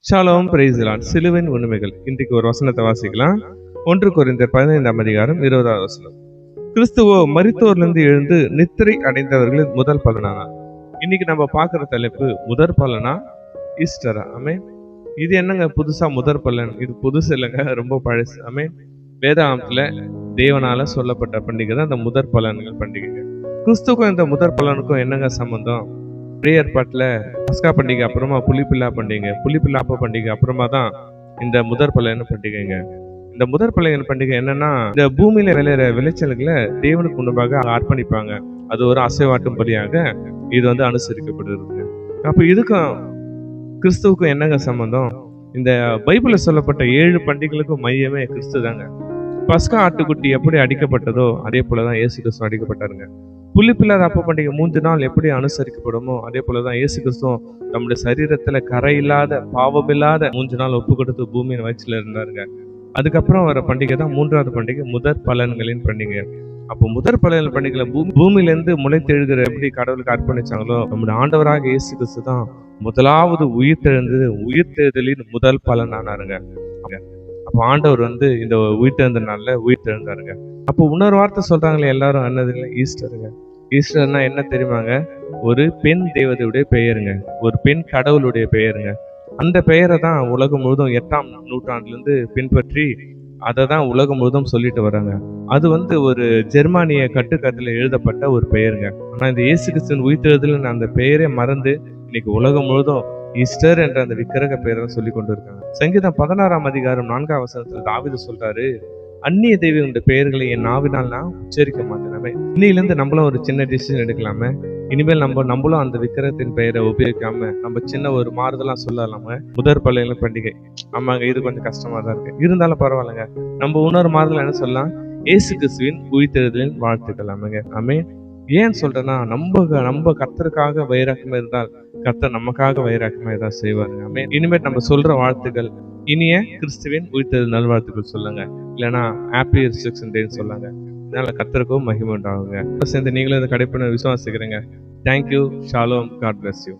Shalom price Lord. சிலுவின் உண்மைகள். இன்றைக்கு ஒரு வசனத்தை வாசிக்கலாம். 1 கொரிந்தியர் 15ஆம் அதிகாரம் 20வது வசனம். கிறிஸ்துவோ மரித்தோரிலிருந்து எழுந்து நித்திரை அடைந்தவர்களின் முதல் பலனானார். இன்னைக்கு நம்ம பார்க்கிற தலைப்பு முதற் பலனா ஈஸ்டரா. ஆமென். இது என்னங்க புதுசா முதற் பலன்? இது புதுசு இல்லைங்க, ரொம்ப பழசு. ஆமென். வேதாகமத்துல தேவனால சொல்லப்பட்ட பண்டிகை தான் இந்த முதற் பலன்கள் பண்டிகை. கிறிஸ்துக்கும் இந்த முதற் பலனுக்கும் என்னங்க சம்பந்தம்? பழைய ஏற்பாட்டுல பஸ்கா பண்டிகை அப்புறமா புளிப்பில்லா பண்டிகை, புளிப்பில்லாப்ப பண்டிகை அப்புறமா தான் இந்த முதற் பலன் பண்டிகைங்க. இந்த முதற் பலன் பண்டிகை என்னன்னா, இந்த பூமியில விளையிற விளைச்சல்களை தேவனுக்கு முன்பாக அர்ப்பணிப்பாங்க. அது ஒரு அசைவாட்டும் பலியாக இது அனுசரிக்கப்படுது. அப்ப இதுக்கும் கிறிஸ்துவுக்கும் என்னங்க சம்பந்தம்? இந்த பைபிள்ல சொல்லப்பட்ட 7 பண்டிகைகளுக்கும் மையமே கிறிஸ்து தாங்க. பஸ்கா ஆட்டுக்குட்டி எப்படி அடிக்கப்பட்டதோ அதே போலதான் இயேசு கிறிஸ்து அடிக்கப்பட்டாருங்க. புளிப்பில்லாத அப்ப பண்டிகை 3 நாள் எப்படி அனுசரிக்கப்படுமோ அதே போலதான் இயேசு கிறிஸ்துவும் நம்முடைய சரீரத்துல கரையில்லாத பாவமில்லாத 3 நாள் ஒப்பு கொடுத்து பூமியின் வயிற்றுல இருந்தாருங்க. அதுக்கப்புறம் வர பண்டிகை தான் 3வது பண்டிகை, முதற் பலன்களின் பண்டிகை. அப்போ முதற் பலன் பண்டிகையில பூமியிலிருந்து முளைத்தெழுகிற எப்படி கடவுளுக்கு அர்ப்பணிச்சாங்களோ, நம்முடைய ஆண்டவராக இயேசு கிறிஸ்து தான் முதலாவது உயிர்த்தெழுதலின் முதல் பலன் ஆனாருங்க. அப்போ ஆண்டவர் இந்த உயிர்த்தெழுந்த நாள்ல உயிர்த்தெழுந்தாருங்க. அப்போ இன்னொரு வார்த்தை சொல்றாங்களே எல்லாரும், என்னது இல்லை, ஈஸ்டருங்க. ஈஸ்டர்னா என்ன தெரியுமாங்க? ஒரு பெண் தேவதையுடைய பெயருங்க, ஒரு பெண் கடவுளுடைய பெயருங்க. அந்த பெயரை தான் உலகம் முழுவதும் 8ஆம் நூற்றாண்டுல இருந்து பின்பற்றி அதை தான் உலகம் முழுவதும் சொல்லிட்டு வராங்க. அது ஒரு ஜெர்மானிய கட்டுக்கத்துல எழுதப்பட்ட ஒரு பெயருங்க. ஆனா இந்த இயேசு கிறிஸ்துவின் உயிர்த்தெழுதல் அந்த பெயரே மறந்து இன்னைக்கு உலகம் முழுவதும் ஈஸ்டர் என்ற அந்த விக்கிரக பெயரை சொல்லி கொண்டு இருக்காங்க. சங்கீதம் 16ஆம் அதிகாரம் 4ஆம் வசனத்துல தாவீது சொல்றாரு, அந்நிய தெய்வங்களுடைய பெயர்களை என் நாவினால் நான் உச்சரிக்க மாட்டேன். இன்னையிலிருந்து நம்மளும் ஒரு சின்ன டிசிஷன் எடுக்கலாமே. இனிமேல் நம்மளும் அந்த விக்கிரகத்தின் பெயரை உபயோகிக்காம நம்ம சின்ன ஒரு மாறுதலாம் சொல்லலாம. முதற் பலன் பண்டிகை, ஆமாங்க, இது கொஞ்சம் கஷ்டமா தான் இருக்கு, இருந்தாலும் பரவாயில்லைங்க. நம்ம இன்னொரு மாறுதல் என்ன சொல்லலாம்? இயேசு கிறிஸ்துவின் உயிர்த்தெழுதலின் வாழ்த்துக்கள். ஆமென். ஏன் சொல்றேன்னா, நம்ம கர்த்தருக்காக வைராக்கியமா இருந்தால் கர்த்தர் நமக்காக வைராக்கியமா ஏதாவது செய்வாருங்க. ஆமென். இனிமேல் நம்ம சொல்ற வாழ்த்துக்கள் இனிய கிறிஸ்துவின் உயிர்த்தெழுதல் நல்வாழ்த்துக்கள் சொல்லுங்க, இல்லைன்னா ஹாப்பி ரிசரக்ஷன் டேன்னு சொல்லுங்க. இதனால கர்த்தருக்கும் மகிமை உண்டாகுங்க. சேர்ந்து நீங்களும் இதை கடைப்பிடிக்க விசுவாசிக்கிறீங்க. தேங்க்யூ. ஷாலோம். God bless you.